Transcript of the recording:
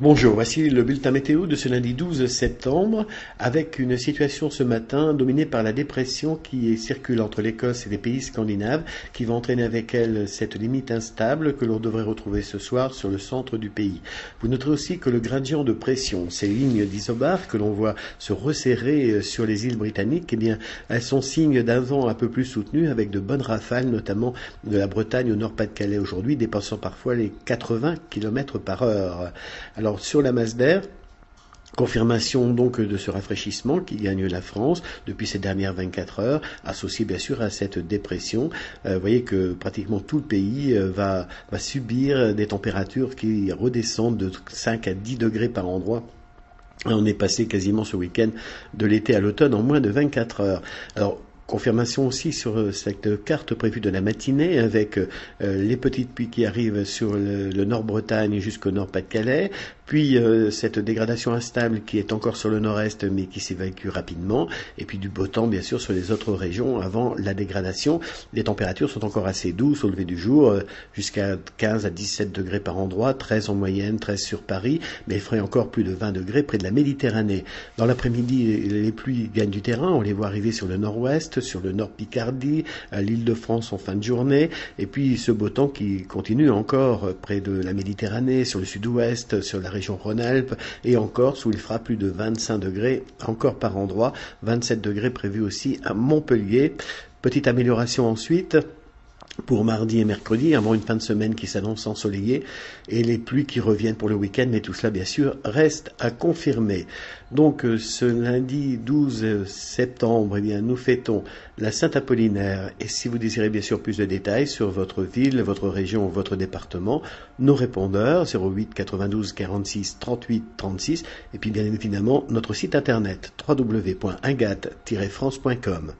Bonjour, voici le bulletin météo de ce lundi 12 septembre avec une situation ce matin dominée par la dépression qui circule entre l'Écosse et les pays scandinaves qui va entraîner avec elle cette limite instable que l'on devrait retrouver ce soir sur le centre du pays. Vous noterez aussi que le gradient de pression, ces lignes d'isobar que l'on voit se resserrer sur les îles britanniques, eh bien, elles sont signes d'un vent un peu plus soutenu avec de bonnes rafales, notamment de la Bretagne au Nord-Pas-de-Calais aujourd'hui, dépassant parfois les 80 km par heure. Alors sur la masse d'air, confirmation donc de ce rafraîchissement qui gagne la France depuis ces dernières 24 heures, associé bien sûr à cette dépression. Vous voyez que pratiquement tout le pays va subir des températures qui redescendent de 5 à 10 degrés par endroit. On est passé quasiment ce week-end de l'été à l'automne en moins de 24 heures. Alors, confirmation aussi sur cette carte prévue de la matinée avec les petites pluies qui arrivent sur le Nord-Bretagne jusqu'au Nord-Pas-de-Calais, puis cette dégradation instable qui est encore sur le nord-est mais qui s'évacue rapidement, et puis du beau temps bien sûr sur les autres régions avant la dégradation. Les températures sont encore assez douces au lever du jour, jusqu'à 15 à 17 degrés par endroit, 13 en moyenne, 13 sur Paris, mais il ferait encore plus de 20 degrés près de la Méditerranée. Dans l'après-midi, les pluies gagnent du terrain, on les voit arriver sur le nord-ouest, sur le nord Picardie, à l'Île-de-France en fin de journée, et puis ce beau temps qui continue encore près de la Méditerranée, sur le sud-ouest, sur la région Rhône-Alpes et en Corse où il fera plus de 25 degrés encore par endroit, 27 degrés prévus aussi à Montpellier. Petite amélioration ensuite pour mardi et mercredi, avant une fin de semaine qui s'annonce ensoleillée, et les pluies qui reviennent pour le week-end, mais tout cela, bien sûr, reste à confirmer. Donc, ce lundi 12 septembre, eh bien, nous fêtons la Saint-Apollinaire, et si vous désirez, bien sûr, plus de détails sur votre ville, votre région, votre département, nos répondeurs, 08 92 46 38 36, et puis, bien évidemment, notre site internet, www.ingat-france.com.